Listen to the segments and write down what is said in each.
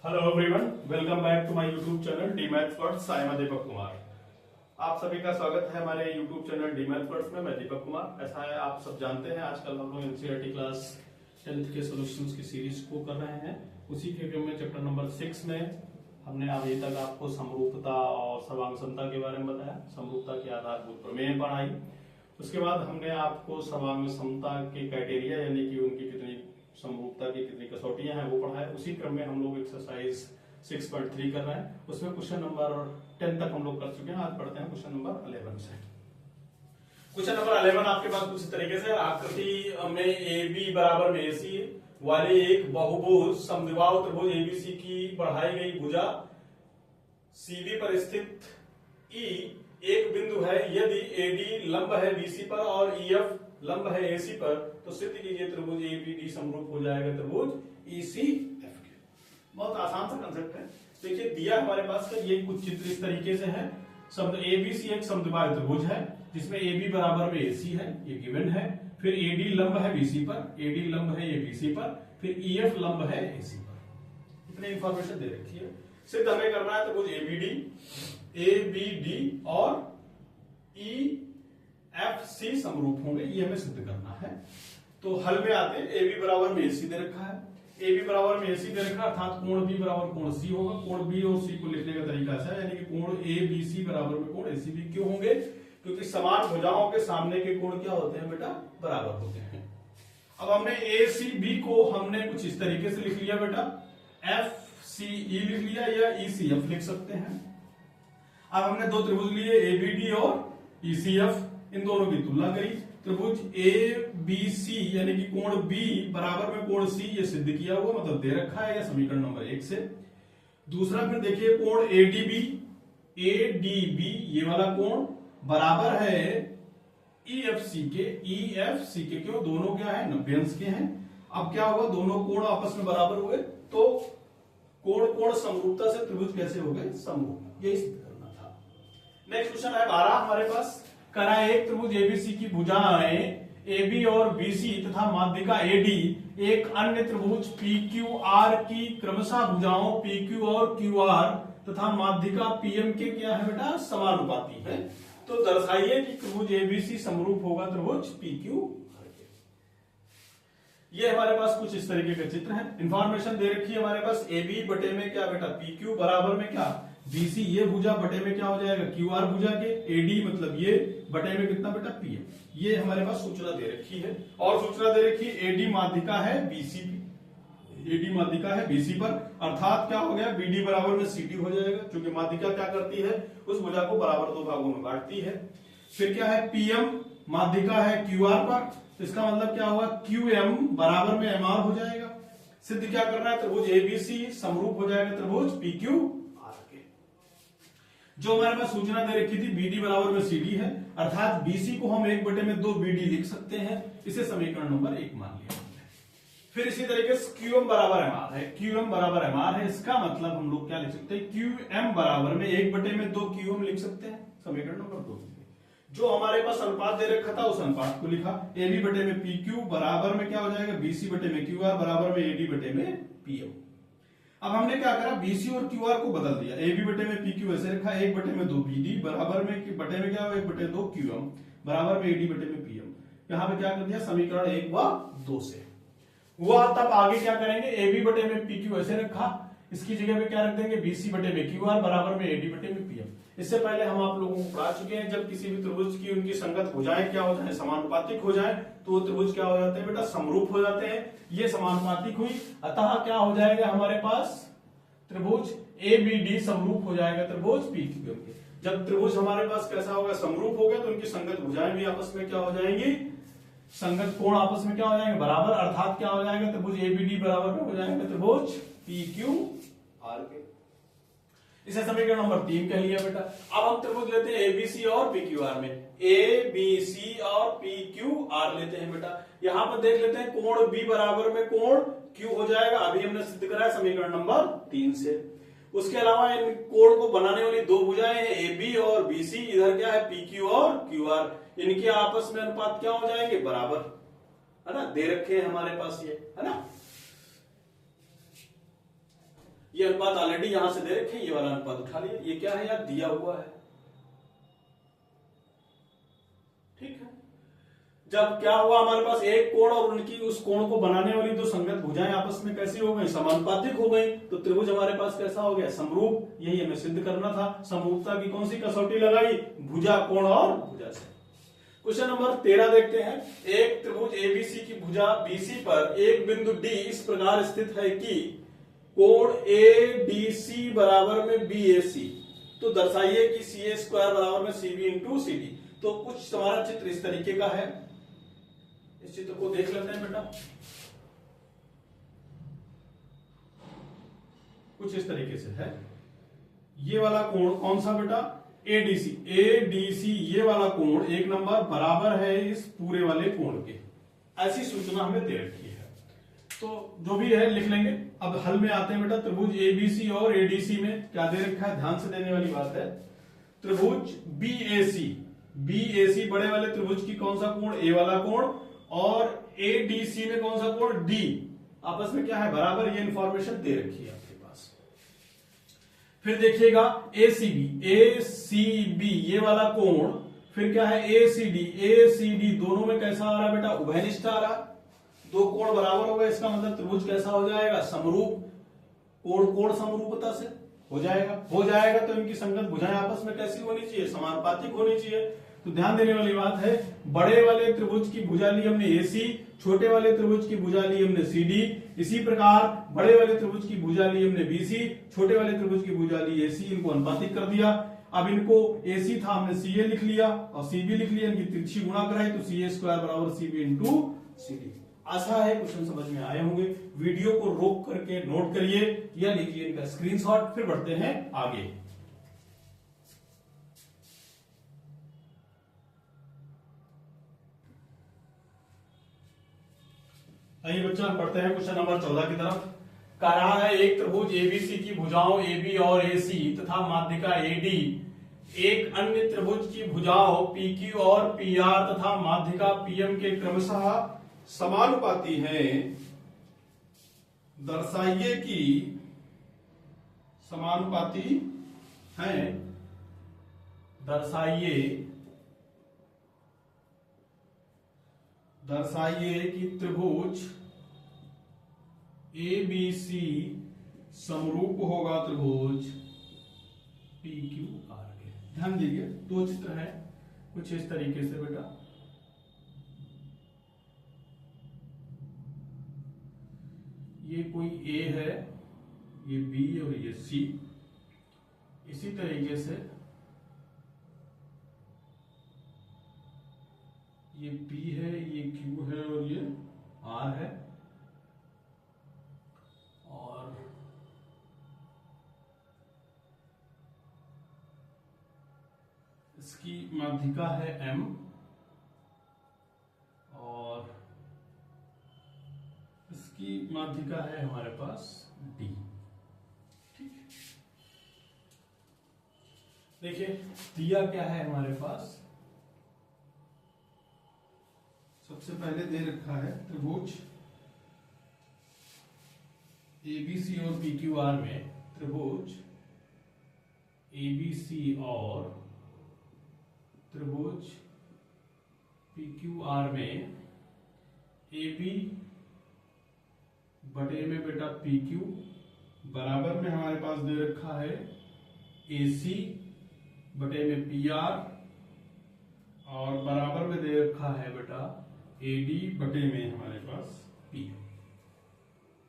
Hello everyone, welcome back to my YouTube channel the maths words. I am Deepak Kumar. आप सभी का स्वागत है हमारे YouTube channel the maths words में। मैं दीपक कुमार। ऐसा है, आप सब जानते हैं आजकल हम लोग एनसीईआरटी क्लास 10th के सॉल्यूशंस की सीरीज को कर रहे हैं। उसी के क्रम में चैप्टर नंबर 6 में हमने अभी तक आपको समरूपता और सर्वांग समता के बारे में बताया। समरूपता की आधारभूत प्रमेय पढ़ाई। उसके बाद हमने आपको सर्वांग समता के क्राइटेरिया यानी कि उनकी कितनी समरूपता की कितनी कसौटियां हैं वो पढ़ा है। उसी क्रम में हम लोग एक्सरसाइज 6.3 कर रहे हैं। उसमें क्वेश्चन नंबर 10 तक हम लोग कर चुके हैं। आज पढ़ते हैं क्वेश्चन नंबर 11 से। क्वेश्चन नंबर 11 आपके पास कुछ इस तरीके से आकृति में ए बी बराबर में AC वाले एक बहुभुज समद्विबाहु त्रिभुज ABC की बढ़ाई गई भुजा CB पर स्थित E एक बिंदु है। यदि AD लंब है BC पर और EF लंब है AC पर तो सिद्ध कीजिए त्रिभुज ABD समरूप हो जाएगा त्रिभुज ECF के। बहुत आसान सा कंसेप्ट है। देखिए दिया हमारे पास का ये कुछ चित्र इस तरीके से है। ABC एक समद्विबाहु त्रिभुज है जिसमें AB बराबर में AC है, ये गिवन है। फिर AD लंब है BC पर, AD लंब है ये BC पर, फिर EF लंब है AC पर। इतनी इंफॉर्मेशन दे रखी है। सिद्ध हमें करना है त्रिभुज ABD और EFC समरूप होंगे, ये हमें सिद्ध करना है। तो हल में आते हैं। AB बराबर में AC दे रखा है, AB बराबर में AC दे रखा है, अर्थात कोण B बराबर कोण C होगा। कोण B और C को लिखने का तरीका ऐसा है, यानी कि कोण ABC बराबर में कोण ACB क्यों होंगे? क्योंकि समान भुजाओं के सामने के कोण क्या होते हैं बेटा? बराबर होते हैं। अब हमने ACB को हमने कुछ इस तरीके से लिख लिया बेटा, FCE लिख लिया या ECF लिख सकते हैं। अब हमने दो त्रिभुज लिए ABD और ECF, इन दोनों की तुलना करी। त्रिभुज ABC यानी कि कोण B बराबर में कोण C, ये सिद्ध किया हुआ, मतलब दे रखा है या समीकरण नंबर 1 से। दूसरा फिर देखिए कोण ADB ये वाला कोण बराबर है EFC के। क्यों? दोनों क्या है? 90 अंश के हैं। अब क्या हुआ? दोनों कोण आपस में बराबर हुए तो कोण समरूपता से त्रिभुज कैसे हो गए? समरूप। यही सिद्ध करना था। नेक्स्ट क्वेश्चन है 12 हमारे पास। करा एक त्रिभुज ABC की भुजाएं AB और BC तथा माध्यिका AD एक अन्य त्रिभुज PQR की क्रमशः भुजाओं PQ और QR तथा माध्यिका PM के क्या है बेटा? समानुपाती है। तो दर्शाइए कि त्रिभुज ABC समरूप होगा त्रिभुज PQR के। ये हमारे पास कुछ इस तरीके का चित्र है। इंफॉर्मेशन दे रखी है हमारे पास। AB बटे में क्या बेटा? PQ बराबर में क्या? BC, ये भुजा बटे में क्या हो जाएगा? QR भुजा के। AD मतलब ये बटे में कितना बेटा? PM। ये हमारे पास सूचना दे रखी है। और सूचना दे रखी है AD माध्यिका है BC, AD माध्यिका है BC पर, अर्थात क्या हो गया? BD बराबर में CD हो जाएगा, क्योंकि माध्यिका क्या करती है? उस भुजा को बराबर दो भागों में बांटती है। फिर क्या है? PM माध्यिका है QR पर, तो इसका मतलब क्या हुआ? QM बराबर में MR हो जाएगा। सिद्ध क्या करना है? त्रिभुज ABC समरूप हो जाएगा त्रिभुज PQR के। जो हमारे पास सूचना दे रखी थी BD बराबर में CD है, अर्थात BC को हम 1 बटे में 2 BD लिख सकते हैं। इसे समीकरण नंबर 1 मान लिया। फिर इसी तरीके से QM बराबर MR है, QM बराबर MR है। इसका मतलब हम लोग क्या लिख सकते हैं? QM बराबर में 1 बटे में 2 QM लिख सकते हैं, समीकरण नंबर 2। जो हमारे पास अनुपात दे रखा था उस अनुपात को लिखा। AB बटे में PQ बराबर में क्या हो जाएगा? BC बटे में QR बराबर में AD बटे में PM। अब हमने क्या करा? BC और QR को बदल दिया। AB बटे में PQ ऐसे रखा, 1 बटे में 2 BD बराबर में बटे में क्या हो? 1 बटे 2 QM बराबर में AD बटे में PM। यहां पे क्या कर दिया? समीकरण 1 व 2 से हुआ। तब आगे क्या करेंगे? AB बटे में PQ ऐसे रखा, इसकी जगह पे क्या रख देंगे? BC बटे में QR बराबर में AD बटे में PM। इससे पहले हम आप लोगों को पढ़ा चुके हैं, जब किसी भी त्रिभुज की उनकी संगत भुजाएं क्या हो जाए? समानुपातिक हो जाए, तो वो त्रिभुज क्या हो जाते हैं बेटा? समरूप हो जाते हैं। ये समानुपातिक हुई, अतः क्या हो जाएगा हमारे पास? त्रिभुज ABD समरूप हो जाएगा त्रिभुज PQM के। जब त्रिभुज हमारे पास कैसा होगा? समरूप हो गया, तो उनकी संगत भुजाएं भी आपस में क्या हो जाएंगी? संगत कोण आपस में क्या हो जाएंगे? बराबर, अर्थात क्या हो जाएगा? त्रिभुज ABD बराबर में हो जाएगा त्रिभुज PQR के। इसे समीकरण नंबर 3 कह लिया बेटा। अब हम त्रिभुज लेते हैं ABC और PQR में। ABC और PQR लेते हैं बेटा। यहां पर देख लेते हैं कोण B बराबर में कोण Q हो जाएगा। अभी हमने सिद्ध करा है समीकरण नंबर 3 से। उसके अलावा इन कोण को बनाने वाली दो भुजाएं हैं AB और BC। इधर क्या है? PQ और QR। इनके आपस में अनुपात क्या हो जाएंगे? बराबर, है ना? दे रखे हैं हमारे पास ये, है ना? ये अनुपात ऑलरेडी यहां से दे रखे, ये वाला अनुपात उठा लिया। ये क्या है यार, दिया हुआ है। ठीक है, जब क्या हुआ हमारे पास एक कोण और उनकी उस कोण को बनाने वाली दो संगत भुजाएं आपस में कैसी हो गई, समानुपातिक हो गई, तो त्रिभुज हमारे पास कैसा हो गया, समरूप। यही हमें सिद्ध करना था। समरूपता की कौन सी कसौटी लगाई, भुजा, कोण और भुजा से। क्वेश्चन नंबर 13 देखते हैं। एक त्रिभुज एबीसी की भुजा बीसी पर एक बिंदु डी इस प्रकार स्थित है कि कोण एडीसी बराबर में बीएसी, तो दर्शाइए कि सी स्क्वायर बराबर में सीबी इंटू सीडी। तो कुछ हमारा चित्र इस तरीके का है। इस चित्र को देख लेते हैं बेटा। कुछ इस तरीके से है। ये वाला कोण कौन सा बेटा, एडीसी। एडीसी ये वाला कोण एक नंबर बराबर है इस पूरे वाले कोण के, ऐसी सूचना हमें दे रखी है। तो जो भी है लिख लेंगे। अब हल में आते हैं बेटा। त्रिभुज एबीसी और एडीसी में क्या दे रखा है, ध्यान से देने वाली बात है। त्रिभुज बीएसी, बीएसी बड़े वाले त्रिभुज की कौन सा कोण, ए वाला कोण, और एडीसी में कौन सा कोण, डी, आपस में क्या है, बराबर। ये इंफॉर्मेशन दे रखी है आपके पास। फिर देखिएगा एसीबी, एसीबी ये वाला कोण, फिर क्या है एसीडी, एसीडी दोनों में कैसा आ रहा है बेटा, उभयनिष्ठ आ रहा। दो कोण बराबर हो गए, इसका मतलब त्रिभुज कैसा हो जाएगा, समरूप। कोण कोण समरूपता से हो जाएगा। हो जाएगा तो इनकी संगत भुजाएं आपस में कैसी होनी चाहिए, समानुपातिक होनी चाहिए। तो ध्यान देने वाली बात है, बड़े वाले त्रिभुज की भुजा ली हमने एसी, छोटे वाले त्रिभुज की भुजा ली हमने सीडी। इसी प्रकार बड़े वाले त्रिभुज की भुजा ली हमने बीसी, छोटे वाले त्रिभुज की भुजा ली एसी, इनको अनुपातिक कर दिया। अब इनको एसी था हमने सीए लिख लिया और सीबी लिख लिया, इनकी तिरछी गुणा कराई तो सी स्क्वायर बराबर सीबी इंटू सीडी। आशा है क्वेश्चन समझ में आए होंगे। वीडियो को रोक करके नोट करिए या लीजिए इनका स्क्रीनशॉट, फिर बढ़ते हैं आगे। आइए बच्चा पढ़ते हैं क्वेश्चन नंबर 14 की तरफ। कह रहा है एक त्रिभुज एबीसी की भुजाओं एबी और एसी तथा माध्यिका एडी एक अन्य त्रिभुज की भुजाओं पीक्यू और पीआर तथा माध्यिका पीएम के क्रमशः समानुपाती हैं। दर्शाइए कि समानुपाती हैं, दर्शाइए कि त्रिभुज एबीसी समरूप होगा त्रिभुज पीक्यूआर के। ध्यान दीजिए, दो चित्र है कुछ इस तरीके से बेटा। ये कोई ए है, ये बी और ये सी। इसी तरीके से ये P है, ये Q है और ये R है, और इसकी माध्यिका है M और इसकी माध्यिका है हमारे पास D। ठीक है, देखिए दिया क्या है हमारे पास। सबसे पहले दे रखा है त्रिभुज एबीसी और पीक्यूआर में, त्रिभुज एबीसी और त्रिभुज पीक्यूआर में AB बटे में बेटा PQ बराबर में हमारे पास दे रखा है AC बटे में PR और बराबर में दे रखा है बेटा AD बटे में हमारे पास P।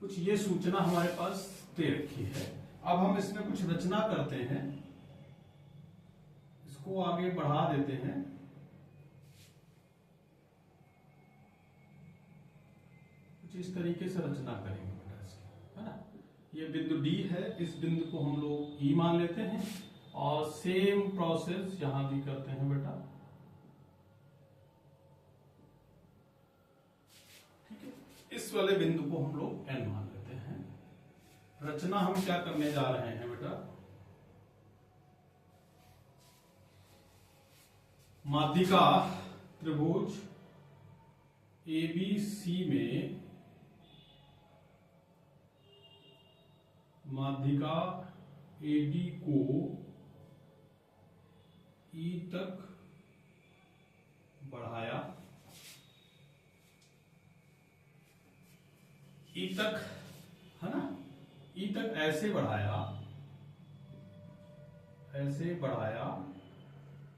कुछ ये सूचना हमारे पास दे रखी है। अब हम इसमें कुछ रचना करते हैं, इसको आगे बढ़ा देते हैं। कुछ इस तरीके से रचना करेंगे बेटा इसकी, है ना। ये बिंदु D है, इस बिंदु को हम लोग E मान लेते हैं और सेम प्रोसेस यहां भी करते हैं बेटा। इस वाले बिंदु को हम लोग N मान लेते हैं। रचना हम क्या करने जा रहे हैं बेटा, माध्यिका त्रिभुज ABC में माध्यिका एडी को ई तक बढ़ाया, ई तक, है ना, ई तक ऐसे बढ़ाया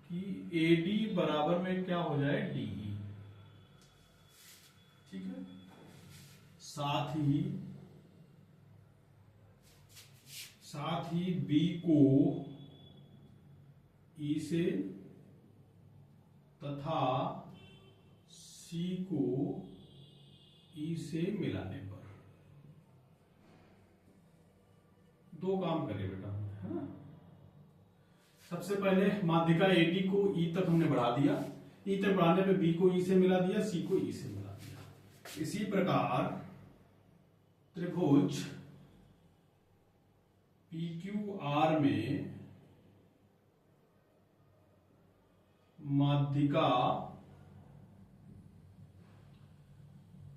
कि एडी बराबर में क्या हो जाए, डीई। ठीक है, साथ ही बी को ई से तथा सी को ई से मिलाने पर दो काम करे बेटा, है ना। सबसे पहले माध्यिका एडी को ई तक हमने बढ़ा दिया, ई तक बढ़ाने पे बी को ई से मिला दिया, सी को ई से मिला दिया। इसी प्रकार त्रिभुज PQR में माध्यिका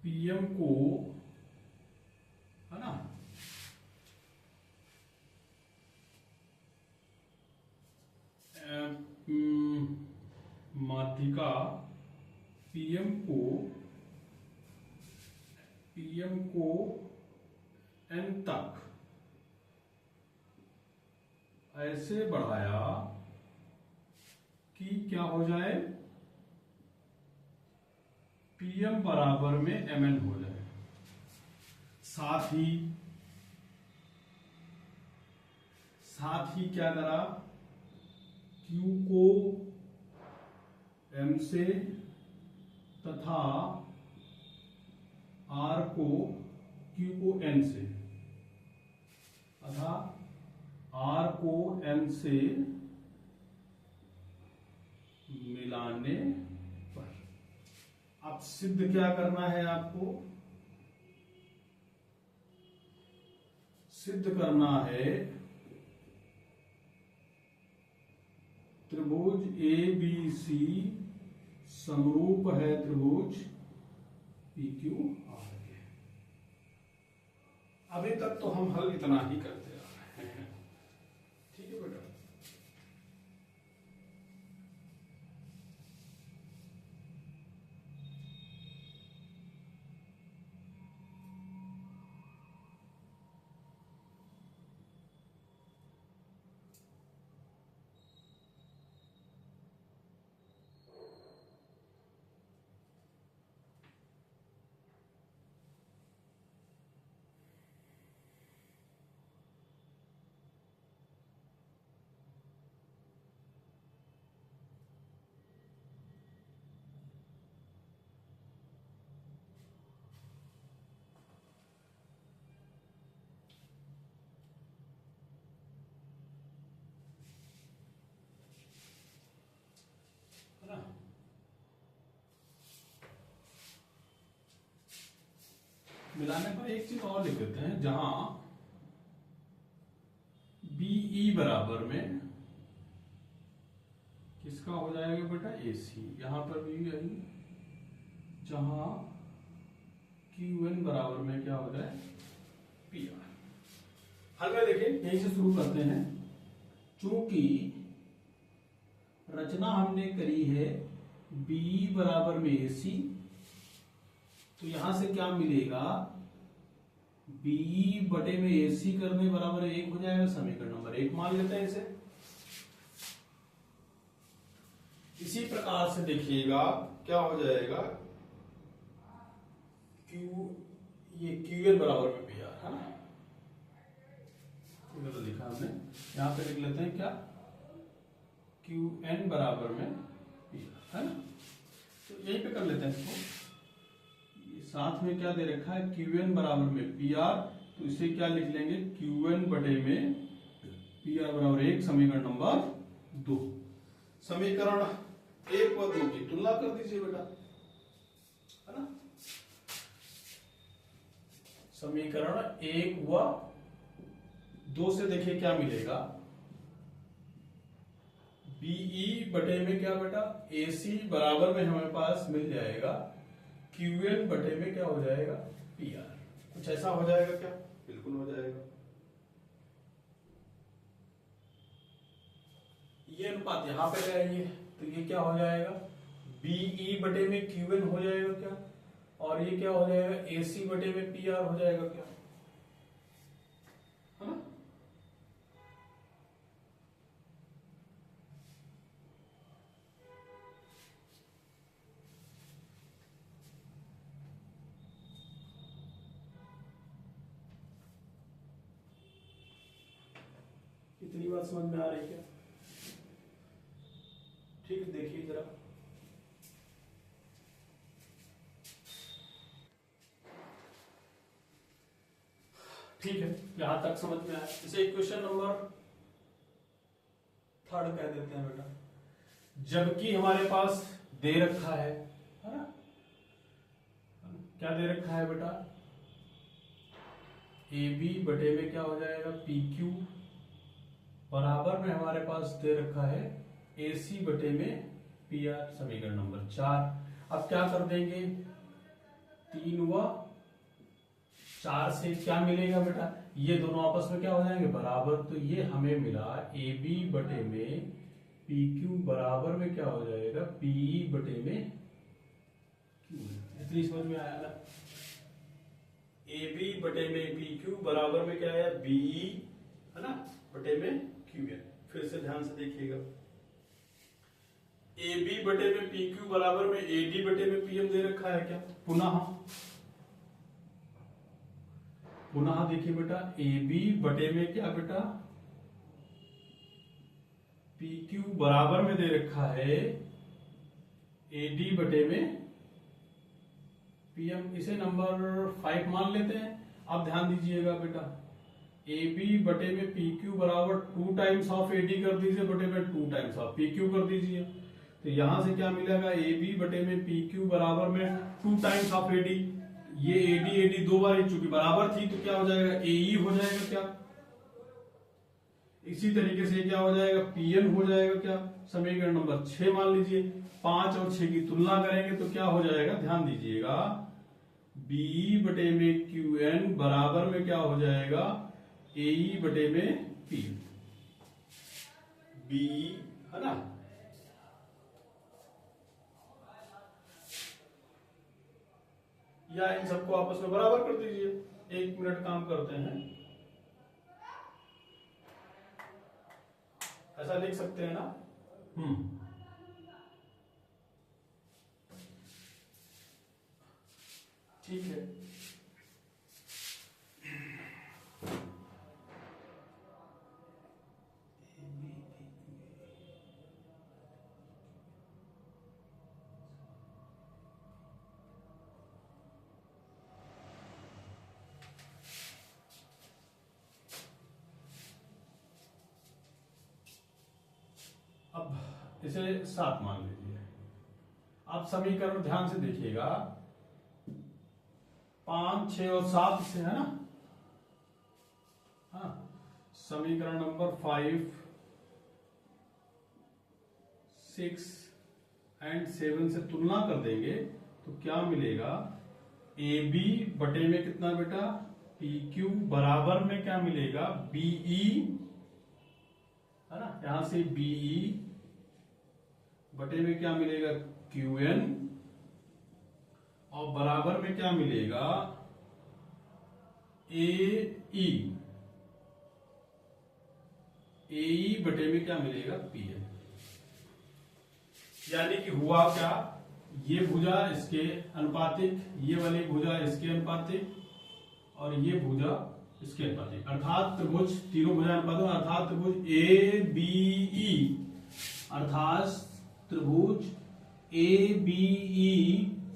PM को, है ना, माध्यिका PM को N तक ऐसे बढ़ाया कि क्या हो जाए, PM बराबर में MN हो जाए। साथ ही क्या करा, Q को M से तथा R को Q को N से तथा R को N से मिलाने पर। अब सिद्ध क्या करना है आपको, सिद्ध करना है त्रिभुज ABC समरूप है त्रिभुज PQR के। अभी तक तो हम हल इतना ही करते आ रहे हैं, ठीक है बेटा। मिलाने पर एक चीज और लिख देते हैं, जहां BE बराबर में किसका हो जाएगा बेटा, AC। यहां पर भी यही, जहां QN बराबर में क्या हो जाए, PR। हल में देखिए, यहीं से शुरू करते हैं। चूंकि रचना हमने करी है BE बराबर में AC, तो यहां से क्या मिलेगा, BE बटे में AC करने बराबर 1 हो जाएगा। समीकरण नंबर 1 मान लेते हैं इसे। इसी प्रकार से देखिएगा क्या हो जाएगा, ये QN बराबर में PR, है ना, तो लिखा हमने, यहां पे लिख लेते हैं क्या, QN बराबर में PR, है ना। तो यहीं पे कर लेते हैं इसको। साथ में क्या दे रखा है, QN बराबर में PR, तो इसे क्या लिख लेंगे, QN बटे में PR बराबर 1। समीकरण नंबर 2। समीकरण 1 व 2 की तुलना कर दीजिए बेटा, है ना। समीकरण 1 व 2 से देखिए क्या मिलेगा, BE बटे में क्या बेटा, AC बराबर में हमारे पास मिल जाएगा QN बटे में क्या हो जाएगा, PR। कुछ ऐसा हो जाएगा क्या, बिल्कुल हो जाएगा। ये अनुपात यहां पे रहेंगे तो ये क्या हो जाएगा, बीई बटे में क्यूएन हो जाएगा क्या, और ये क्या हो जाएगा, एसी बटे में पीआर हो जाएगा क्या, है ना। इतनी बात समझ में आ रही क्या, ठीक है, देखिए जरा। ठीक है, यहां तक समझ में आया। इसे क्वेश्चन नंबर 3 कह देते हैं बेटा। जबकि हमारे पास दे रखा है ना, क्या दे रखा है बेटा, ए बी बटे में क्या हो जाएगा, पी क्यू बराबर में हमारे पास दे रखा है ए सी बटे में पी आर, समीकरण नंबर 4। अब क्या कर देंगे, 3 व 4 से क्या मिलेगा बेटा, ये दोनों आपस में क्या हो जाएंगे, बराबर। तो ये हमें मिला ए बी बटे में पी क्यू बराबर में क्या हो जाएगा, पी बटे में क्यू। इतनी समझ में आया ना, ए बी बटे में पी क्यू बराबर में क्या है, बीई, है ना, बटे में क्यू है। फिर से ध्यान से देखिएगा, ए बी बटे में पी क्यू बराबर में ए डी बटे में पीएम दे रखा है क्या, पुनः देखिए बेटा, ए बी बटे में क्या बेटा, पी क्यू बराबर में दे रखा है ए डी बटे में पीएम। इसे नंबर 5 मान लेते हैं। अब ध्यान दीजिएगा बेटा, ए बी बटे में पी क्यू बराबर 2 टाइम्स ऑफ ए डी कर दीजिए, बटे में 2 टाइम्स ऑफ पी क्यू कर दीजिए। तो यहां से क्या मिलेगा, ए बी बटे में पी क्यू बराबर में 2 टाइम्स ऑफ ए डी। ये ए डी 2 बार चूंकि बराबर थी तो क्या हो जाएगा, ए ई हो जाएगा क्या। इसी तरीके से क्या हो जाएगा, पीएन हो जाएगा क्या, समीकरण नंबर 6 मान लीजिए। 5 और 6 की तुलना करेंगे तो क्या हो जाएगा, ध्यान दीजिएगा, बी बटे में क्यू एन बराबर में क्या हो जाएगा, ए ई बटे में पी, बी, है ना। या इन सबको आपस में बराबर कर दीजिए। 1 मिनट काम करते हैं, ऐसा लिख सकते हैं ना। ठीक है, अब इसे 7 मान लीजिए। आप समीकरण ध्यान से देखिएगा, 5, 6 और 7 से, है ना। हाँ, समीकरण नंबर 5, 6 एंड 7 से तुलना कर देंगे तो क्या मिलेगा, ए बी बटे में कितना बेटा, पी क्यू बराबर में क्या मिलेगा, बीई, है ना। यहां से बीई बटे में क्या मिलेगा, क्यू एन, और बराबर में क्या मिलेगा, ए ई बटे में क्या मिलेगा, पी एन। यानी कि हुआ क्या, ये भुजा इसके अनुपातिक, ये वाली भुजा इसके अनुपातिक, और ये भुजा इसके अनुपातिक, अर्थात त्रिभुज, तीनों भुजा अनुपातिक, अर्थात त्रिभुज ए बी ई, अर्थात त्रिभुज ए बी ई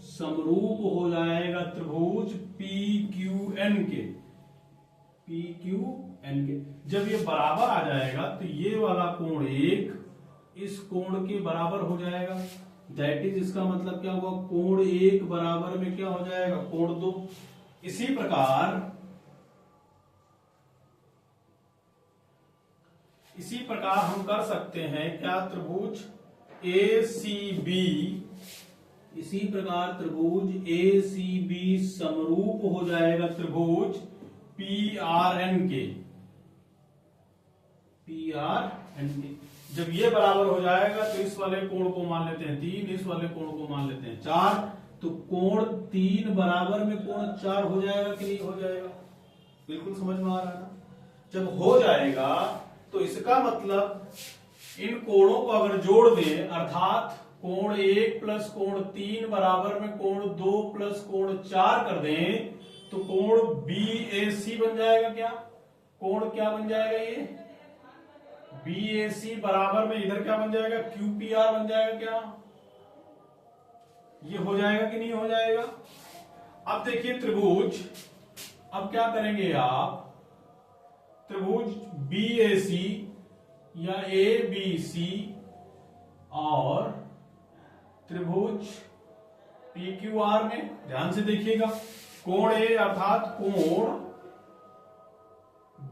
समरूप हो जाएगा त्रिभुज पी क्यू एन के, पी क्यू एन के। जब ये बराबर आ जाएगा तो ये वाला कोण 1 इस कोण के बराबर हो जाएगा, दैट इज, इसका मतलब क्या हुआ, कोण 1 बराबर में क्या हो जाएगा, कोण 2। इसी प्रकार हम कर सकते हैं क्या, त्रिभुज ए सी बी, इसी प्रकार त्रिभुज ए सी बी समरूप हो जाएगा त्रिभुज पी आर एन के, पी आर एन के। जब ये बराबर हो जाएगा तो इस वाले कोण को मान लेते हैं 3, इस वाले कोण को मान लेते हैं 4, तो कोण 3 बराबर में कोण 4 हो जाएगा कि नहीं हो जाएगा? बिल्कुल समझ में आ रहा है ना? जब हो जाएगा तो इसका मतलब इन कोणों को अगर जोड़ दें, अर्थात कोण 1 प्लस कोण 3 बराबर में कोण 2 प्लस कोण 4 कर दें, तो कोण BAC बन जाएगा। क्या कोण क्या बन जाएगा? ये BAC बराबर में इधर क्या बन जाएगा? QPR बन जाएगा। क्या ये हो जाएगा कि नहीं हो जाएगा? अब देखिए त्रिभुज, अब क्या करेंगे आप, त्रिभुज BAC या ABC और त्रिभुज PQR में ध्यान से देखिएगा, कोण A अर्थात कोण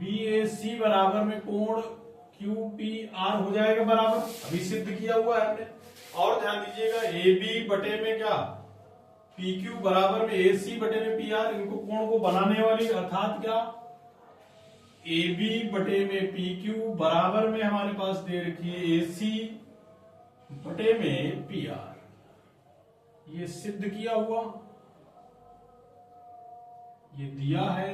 BAC बराबर में कोण QPR हो जाएगा बराबर, अभी सिद्ध किया हुआ है हमने। और ध्यान दीजिएगा AB बटे में क्या PQ बराबर में AC बटे में PR, इनको कोण को बनाने वाली अर्थात क्या AB बटे में PQ बराबर में हमारे पास दे रखी है AC बटे में PR, ये सिद्ध किया हुआ, ये दिया है।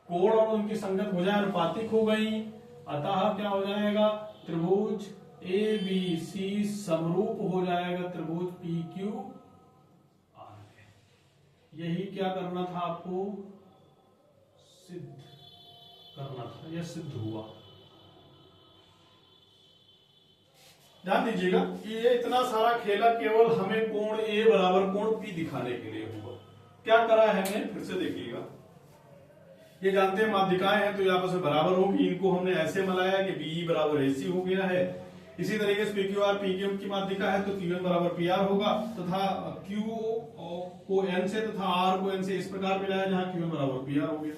कोण और उनकी संगत हो जाए, अनुपातिक हो गई, अतः क्या हो जाएगा? त्रिभुज ABC समरूप हो जाएगा त्रिभुज PQR। यही क्या करना था आपको? सिद्ध करना था, यह सिद्ध हुआ। ध्यान दीजिएगा ये इतना सारा खेला केवल हमें कोण A बराबर कोण P दिखाने के लिए हुआ। क्या करा है हमने? फिर से देखिएगा, ये जानते हैं माध्यिकाएं हैं तो ये आपस में बराबर होगी, इनको हमने ऐसे मिलाया कि BE बराबर AC हो गया है। इसी तरीके से PQR PQ की माध्यिका है तो QN बराबर PR होगा, तथा Q को N से तथा R को N से इस प्रकार मिलाया जहां QN बराबर PR हो गया।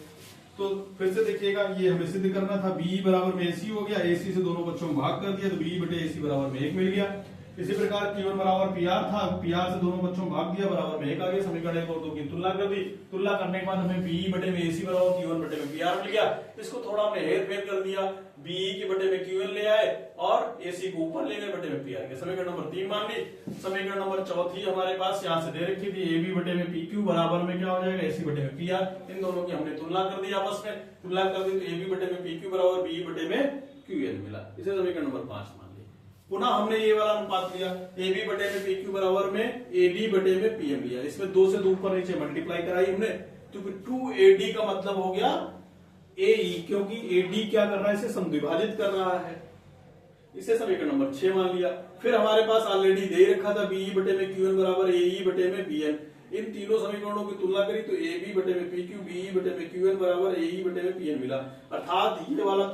तो फिर से देखिएगा, ये हमें सिद्ध करना था, BE बराबर में AC हो गया, AC से दोनों बच्चों को भाग कर दिया तो BE बटे AC बराबर में 1 मिल गया। इसी प्रकार Q1 बराबर PR था, PR से दोनों बच्चों को भाग दिया, बराबर में 1 आ गया। समीकरण 1 और 2 की तुलना कर दी, तुलना करने के बाद हमें BE बटे में AC बराबर Q1 बटे में PR मिल गया। इसको थोड़ा हमने हेर फेर कर दिया, BE के बटे में QN ले आए और AC को ऊपर ले गए, बटे में PR के। समीकरण नंबर 3 मान ली। समीकरण नंबर 4 हमारे पास यहाँ से दे रखी थी, AB बटे में PQ बराबर में क्या हो जाएगा? AC बटे में PR। इन दोनों की हमने तुलना कर दी, आपस में तुलना कर दी तो AB बटे में PQ बराबर BE बटे में QN मिला। इसे समीकरण नंबर 5 मान ली। पुनः हमने ये वाला अनुपात लिया, AB बटे में PQ बराबर में AD बटे में PM लिया, इसमें 2 से 2 ऊपर नीचे मल्टीप्लाई कराई हमने, तो 2AD का मतलब हो गया AE, क्योंकि AD क्या कर रहा है? इसे समद्विभाजित कर रहा है। इसे समीकरण नंबर 6 मान लिया। फिर हमारे पास ऑलरेडी दे रखा था BE बटे में QN बराबर AE बटे में BN। इन तीनों समीकरणों की तुलना करी तो AB बटे में PQ BE बटे में QN बराबर AE बटे में PN मिला। अर्थात ये वाला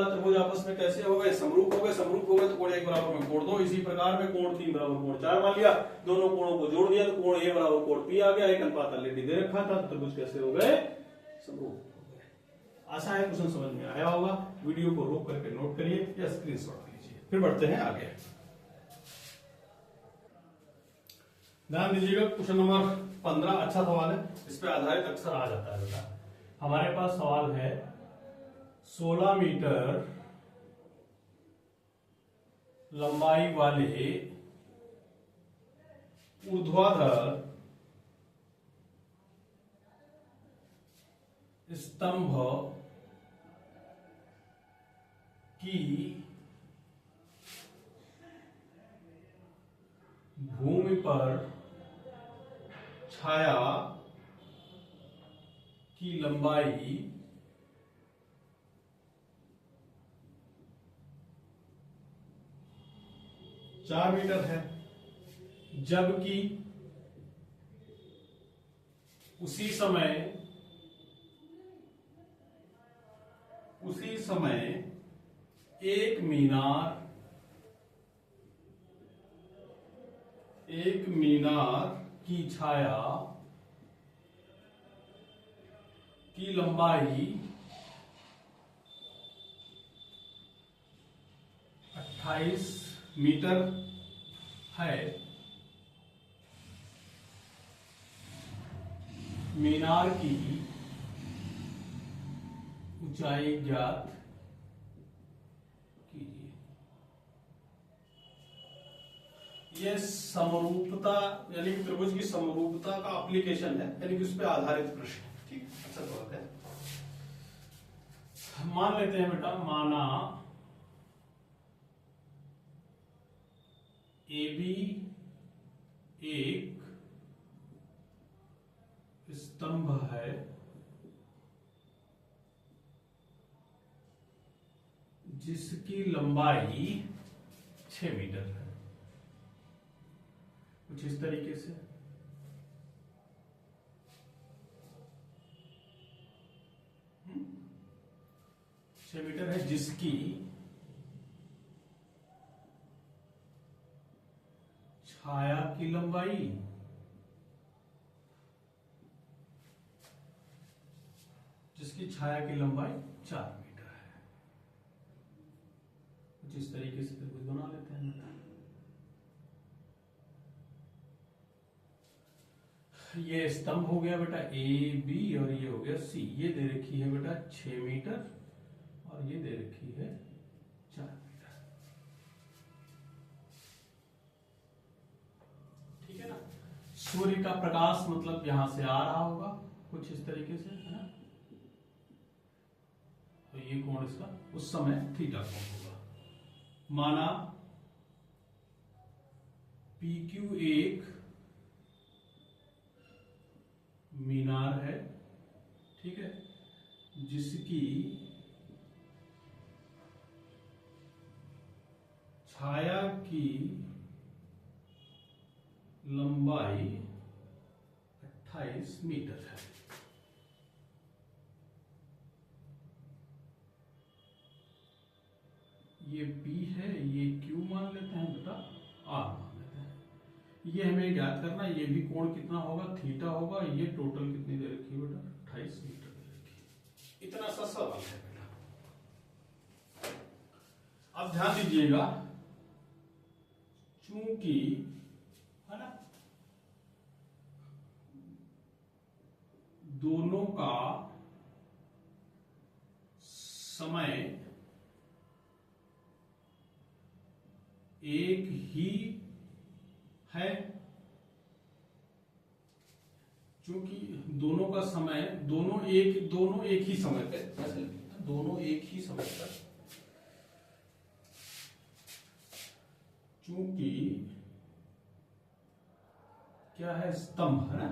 त्रिभुज आपस में कैसे हो गए? समरूप हो गए। समरूप हो गए तो कोण 1 बराबर में कोण 2, इसी प्रकार में कोण 3 बराबर कोण 4 मान लिया। दोनों कोणों को जोड़ दिया तो कोण A बराबर कोण P आ गया। एक अनुपात ऑलरेडी दे रखा था, त्रिभुज कैसे हो गए? समरूप। आशा है क्वेश्चन समझ में आया होगा। वीडियो को रोक करके नोट करिए या स्क्रीनशॉट लीजिए। फिर बढ़ते हैं आगे। ध्यान दीजिएगा, क्वेश्चन नंबर 15 अच्छा सवाल है, इस पे आधारित अक्सर आ जाता है बेटा। हमारे पास सवाल है 16 मीटर लंबाई वाले ऊर्ध्वाधर स्तंभ की भूमि पर छाया की लंबाई 4 मीटर है, जबकि उसी समय एक मीनार की छाया की लंबाई 28 मीटर है। मीनार की ऊंचाई ज्ञात कीजिए। ये समरूपता यानी कि त्रिभुज की समरूपता का एप्लीकेशन है, यानी कि उस पर आधारित प्रश्न है। ठीक, अच्छा तो बात है। मान लेते हैं बेटा, माना AB एक स्तंभ है जिसकी लंबाई 6 मीटर है, कुछ इस तरीके से। 6 मीटर है, जिसकी छाया की लंबाई 4 मीटर है। कुछ इस तरीके से त्रिभुज बना लेते हैं। ये स्तंभ हो गया बेटा ए बी, और ये हो गया सी। ये दे रखी है बेटा 6 मीटर और ये दे रखी है 4 मीटर। ठीक है ना। सूर्य का प्रकाश मतलब यहां से आ रहा होगा कुछ इस तरीके से, है ना। तो ये कोण इसका उस समय थीटा कोण होगा। माना PQ एक मीनार है, ठीक है, जिसकी छाया की लंबाई 28 मीटर है। ये P है, ये Q मान लेते हैं बेटा, R मान लेते हैं। ये हमें याद करना, ये भी कोण कितना होगा, थीटा होगा। ये टोटल कितनी दे रखी है बेटा, 28 मीटर दे रखी है। इतना सा सवाल है बेटा। अब ध्यान दीजिएगा, चूंकि है ना दोनों का समय एक ही है, क्योंकि दोनों का समय दोनों एक ही समय पे, दोनों एक ही समय पर, चूंकि क्या है, स्तंभ है ना,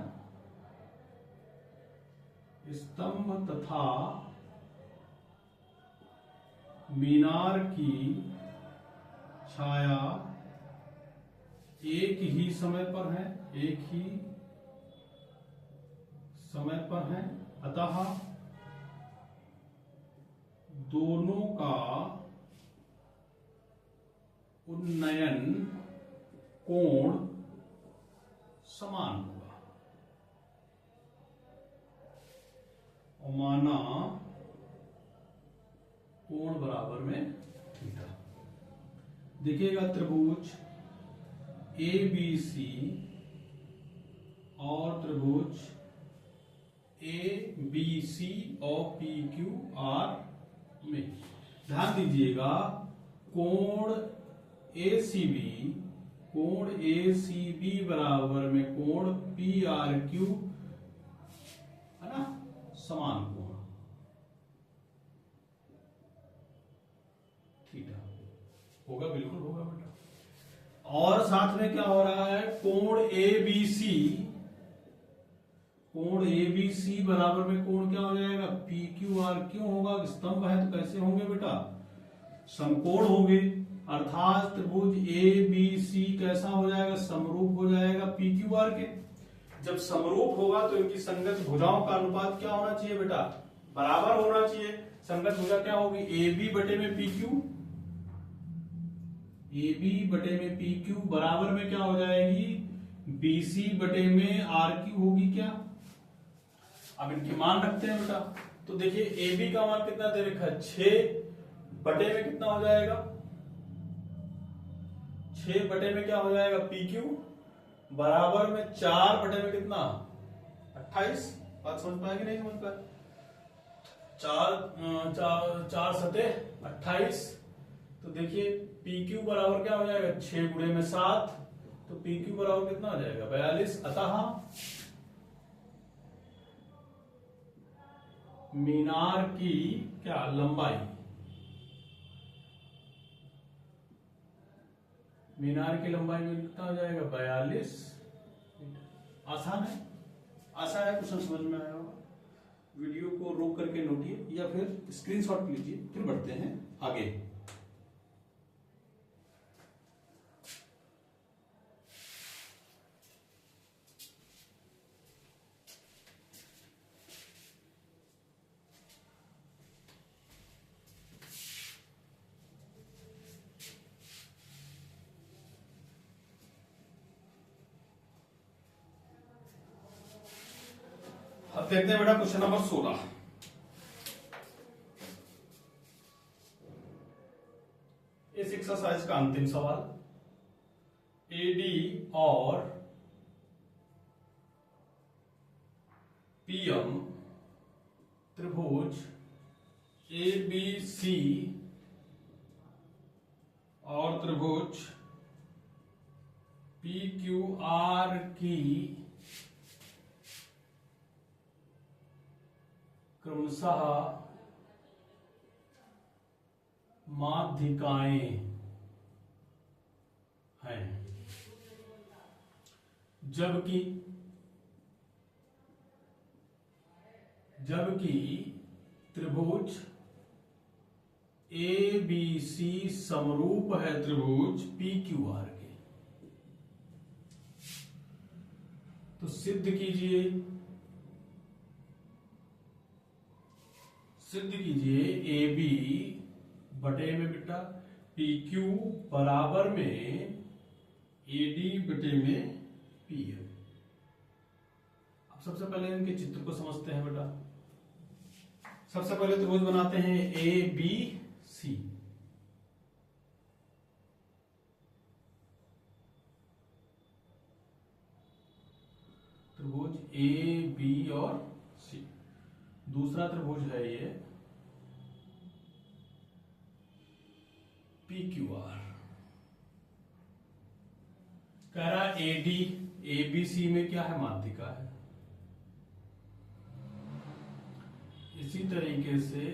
स्तंभ तथा मीनार की छाया एक ही समय पर है, एक ही समय पर है, अतः दोनों का उन्नयन कोण समान होगा। और माना कोण बराबर में थीटा। देखिएगा, त्रिभुज ABC और त्रिभुज ABC और PQR में ध्यान दीजिएगा, कोण ACB बराबर में कोण PRQ, है ना, समान कोण थीटा होगा, बिल्कुल होगा बेटा। और साथ में क्या हो रहा है, कोण ABC बराबर में कोण क्या हो जाएगा, PQR। क्यों होगा, स्तंभ है तो कैसे होंगे बेटा, समकोण होंगे। अर्थात त्रिभुज ABC कैसा हो जाएगा, समरूप हो जाएगा PQR के। जब समरूप होगा तो इनकी संगत भुजाओं का अनुपात क्या होना चाहिए बेटा, बराबर होना चाहिए। संगत भुजा क्या होगी, AB बटे में PQ, AB बटे में PQ बराबर में क्या हो जाएगी, BC बटे में RQ होगी क्या। अब इनकी मान रखते हैं बेटा, तो देखिए AB का मान कितना दे रखा है, 6 बटे में कितना हो जाएगा, 6 बटे में क्या हो जाएगा PQ बराबर में 4 बटे में कितना 28। बात समझ पाएंगे, नहीं समझ पाए, 4 सते 28। तो देखिए PQ बराबर क्या हो जाएगा, 6 गुणे में 7, तो पी क्यू बराबर कितना आ जाएगा 42। अतः मीनार की क्या लंबाई, मीनार की लंबाई में कितना हो जाएगा 42 मीटर। आसान है, आसान है, क्वेश्चन समझ में आया होगा। वीडियो को रोक करके नोटिए या फिर स्क्रीनशॉट लीजिए, फिर बढ़ते हैं आगे। अब देखते हैं बेटा क्वेश्चन नंबर 16। इस एक्सरसाइज का अंतिम सवाल, एडी और पीएम त्रिभुज एबीसी और त्रिभुज पीक्यूआर की क्रमशः माध्यिकाएं हैं, जबकि त्रिभुज एबीसी समरूप है त्रिभुज पीक्यूआर के। तो सिद्ध कीजिए ए बी बटे में बेटा पी क्यू बराबर में ए डी बटे में पी एम। अब सबसे पहले इनके चित्र को समझते हैं बेटा। सबसे पहले त्रिभुज बनाते हैं ए बी सी। त्रिभुज ए बी और सी। दूसरा त्रिभुज है ये पी क्यू आर। कह रहा एडी एबीसी में क्या है माध्यिका है। इसी तरीके से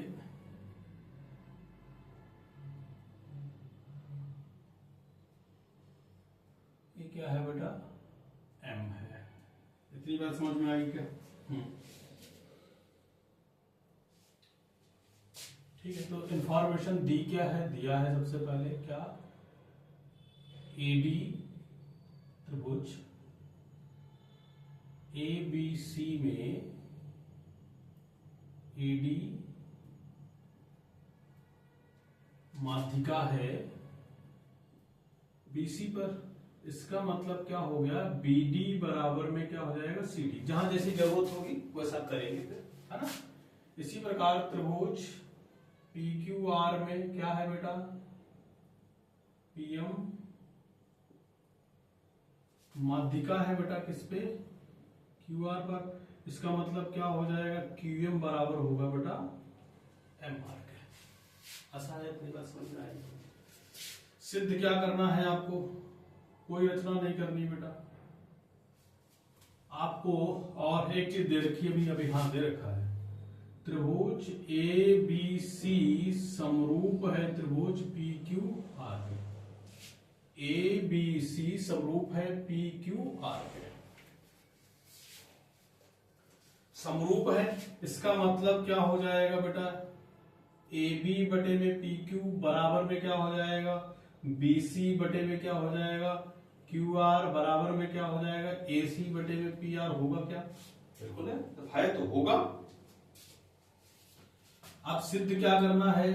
ये क्या है बेटा एम है। इतनी बात समझ में आई क्या? ठीक है, तो इंफॉर्मेशन दी क्या है, दिया है सबसे पहले क्या एडी त्रिभुज ए बी सी में एडी माध्यिका है बीसी पर। इसका मतलब क्या हो गया बीडी बराबर में क्या हो जाएगा सीडी। जहां जैसी जरूरत होगी वैसा करेंगे फिर, है ना। इसी प्रकार त्रिभुज पी क्यू आर में क्या है बेटा पीएम माध्यिका है बेटा किस पे क्यू आर पर। इसका मतलब क्या हो जाएगा क्यू एम बराबर होगा बेटा एम आर के। आसान है, इतनी बात समझ में आएगी। सिद्ध क्या करना है आपको, कोई रचना नहीं करनी बेटा आपको। और एक चीज दे रखी है अभी हाथ दे रखा है, त्रिभुज ए बी सी समरूप है त्रिभुज पी क्यू आर के। ए बी सी समरूप है पी क्यू आर के। समरूप है इसका मतलब क्या हो जाएगा बेटा ए बी बटे में पी क्यू बराबर में क्या हो जाएगा बी सी बटे में क्या हो जाएगा क्यू आर बराबर में क्या हो जाएगा ए सी बटे में पी आर। होगा क्या? बिल्कुल है तो होगा। अब सिद्ध क्या करना है,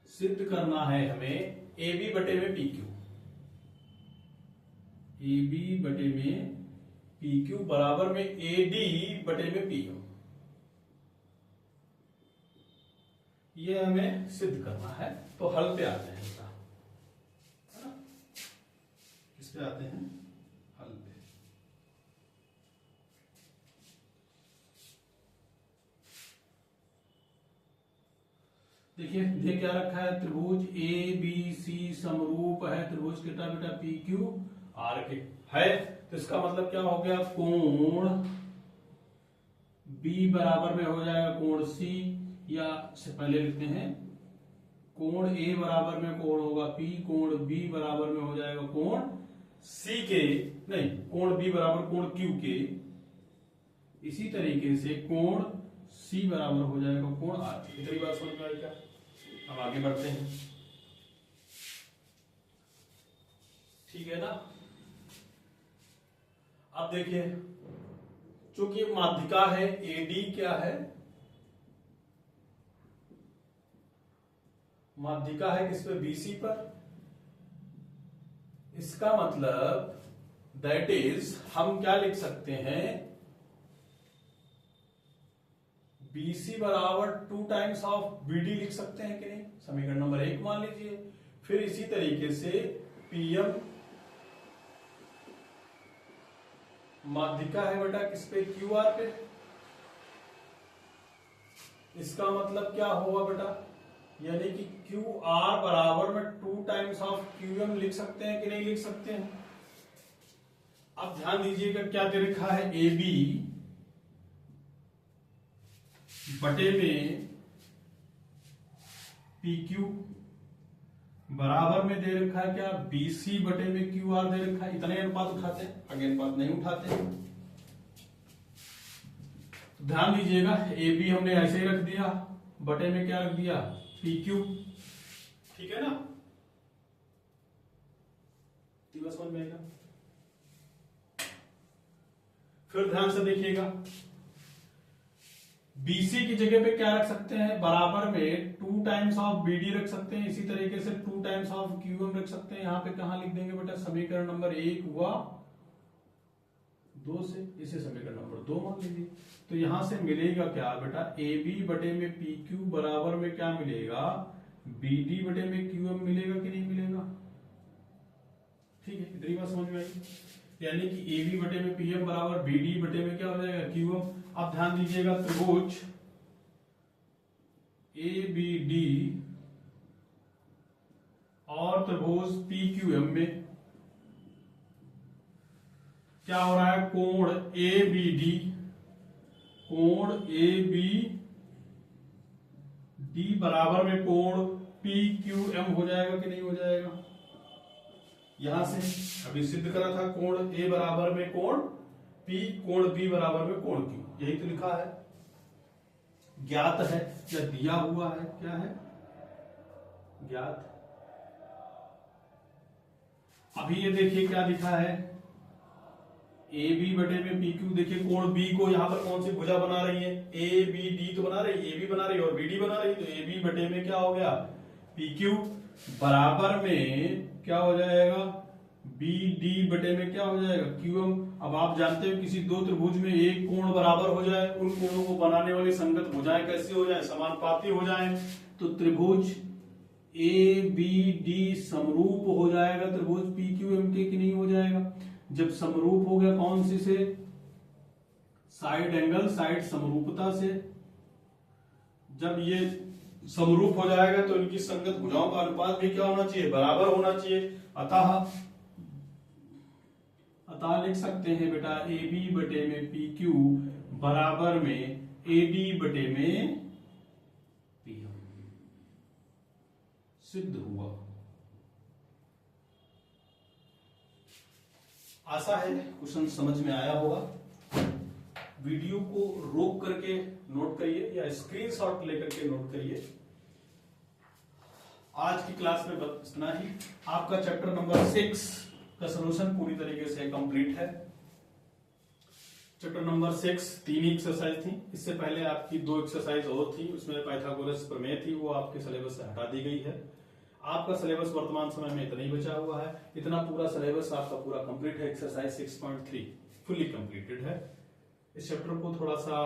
सिद्ध करना है हमें ए बी बटे में पी क्यू। ए बी बटे में पी क्यू बराबर में ए डी बटे में पी एम। ये हमें सिद्ध करना है। तो हल पे आते हैं इसका, है ना। किस पे आते हैं? हल पे। देखिए ये क्या रखा है, त्रिभुज ए बी सी समरूप है त्रिभुज कितना बेटा, पी क्यू आर के है। तो इसका मतलब क्या हो गया, कोण बी बराबर में हो जाएगा कोण सी, या से पहले लिखते हैं कोण ए बराबर में कोण होगा पी, कोण बी बराबर में हो जाएगा कोण सी के, नहीं कोण बी बराबर कोण क्यू के, इसी तरीके से कोण सी बराबर हो जाएगा कोण आर के। इतनी बात समझ में आई क्या? अब आगे बढ़ते हैं, ठीक है ना। अब देखिए चूंकि माध्यिका है एडी, क्या है माध्यिका है किस पे, बीसी पर। इसका मतलब दैट इज हम क्या लिख सकते हैं, बीसी बराबर 2 टाइम्स ऑफ बीडी लिख सकते हैं कि नहीं, समीकरण नंबर 1 मान लीजिए। फिर इसी तरीके से पीएम माध्यिका है बेटा किस पे, क्यूआर पे। इसका मतलब क्या होगा बेटा, यानी कि क्यू आर बराबर में 2 टाइम्स ऑफ क्यू एम लिख सकते हैं कि नहीं लिख सकते हैं। अब ध्यान दीजिएगा क्या दे रखा है, ए बी बटे में पी क्यू बराबर में दे रखा है क्या, बी सी बटे में क्यू आर दे रखा है। इतने अनुपात उठाते हैं, आगे अनुपात नहीं उठाते हैं। तो ध्यान दीजिएगा ए बी हमने ऐसे ही रख दिया, बटे में क्या रख दिया, पी क्यू, ठीक है ना। समझ में आएगा। फिर ध्यान से देखिएगा, बीसी की जगह पे क्या रख सकते हैं, बराबर में 2 टाइम्स ऑफ बीडी रख सकते हैं, इसी तरीके से 2 टाइम्स ऑफ क्यूएम रख सकते हैं। यहां पे कहां लिख देंगे बेटा, समीकरण नंबर 1 हुआ 2 से, इसे समीकरण नंबर 2 मान लीजिए। तो यहां से मिलेगा क्या बेटा, ए बी बटे में पी क्यू बराबर में क्या मिलेगा, बी डी बटे में क्यू एम मिलेगा कि नहीं मिलेगा, ठीक है। इतनी बात समझ में आई, यानी कि ए बी बटे में पी एम बराबर बी डी बटे में क्या हो जाएगा, क्यू एम। अब ध्यान दीजिएगा, त्रिभुज ए बी डी और त्रिभुज पी क्यू एम में क्या हो रहा है, कोण ए बी डी, कोण ए बी डी बराबर में कोण पी क्यू एम हो जाएगा कि नहीं हो जाएगा। यहां से अभी सिद्ध करा था, कोण ए बराबर में कोण पी, कोण बी बराबर में कोण क्यू, यही तो लिखा है, ज्ञात है या दिया हुआ है, क्या है, ज्ञात। अभी ये देखिए क्या लिखा है, ए बी बटे में पी क्यू। देखिए कोण बी को यहां पर कौन सी भुजा बना रही है, ए बी डी तो बना रही है, ए बी बना रही है और बी डी बना रही है। तो ए बी बटे में क्या हो गया, पी क्यू बराबर में क्या हो जाएगा, बी डी बटे में क्या हो जाएगा, क्यू एम। अब आप जानते हो किसी दो त्रिभुज में एक कोण बराबर हो जाए, उन कोणों को बनाने वाली संगत भुजाएं कैसे हो जाए, समानुपाती हो जाए। तो त्रिभुज ए बी डी समरूप हो जाएगा त्रिभुज पी क्यू एम के कि नहीं हो जाएगा। जब समरूप हो गया कौन सी से, साइड एंगल, साइड समरूपता से। जब ये समरूप हो जाएगा तो इनकी संगत भुजाओं का अनुपात भी क्या होना चाहिए, बराबर होना चाहिए। अतः लिख सकते हैं बेटा, ए बी बटे में पी क्यू बराबर में ए डी बटे में पी एम। सिद्ध हुआ। आशा है क्वेश्चन समझ में आया होगा। वीडियो को रोक करके नोट करिए या स्क्रीनशॉट लेकर के नोट करिए। आज की क्लास में बस इतना ही। आपका चैप्टर नंबर 6 का सलूशन पूरी तरीके से कंप्लीट है। चैप्टर नंबर 6 3 ही एक्सरसाइज थी। इससे पहले आपकी 2 एक्सरसाइज और थी, उसमें पाइथागोरस प्रमेय थी, वो आपके सिलेबस से हटा दी गई है। आपका सिलेबस वर्तमान समय में इतना ही बचा हुआ है। इतना पूरा सिलेबस आपका पूरा कंप्लीट है। एक्सरसाइज 6.3 फुली कंप्लीटेड है। इस चैप्टर को थोड़ा सा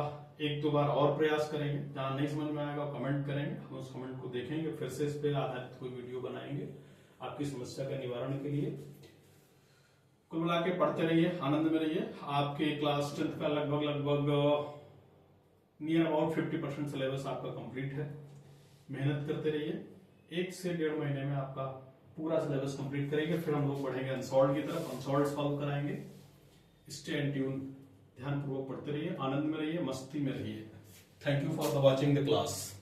1-2 बार और प्रयास करेंगे। जहां नहीं समझ में आएगा कमेंट करेंगे, हम उस कमेंट को देखेंगे, फिर से इस पे आधारित कोई वीडियो बनाएंगे आपकी समस्या का निवारण के लिए। कुल मिला के पढ़ते रहिए, आनंद में रहिए। आपके क्लास 10th का लगभग नियर अबाउट 50% सिलेबस आपका कंप्लीट है। मेहनत करते रहिए। 1 से 1.5 महीने में आपका पूरा सिलेबस कंप्लीट करेंगे। फिर हम लोग बढ़ेंगे अनसॉल्व की तरफ, अनसॉल्व सॉल्व कराएंगे। स्टे एंड ट्यून, ध्यानपूर्वक पढ़ते रहिए, आनंद में रहिए, मस्ती में रहिए। Thank you for the watching the class.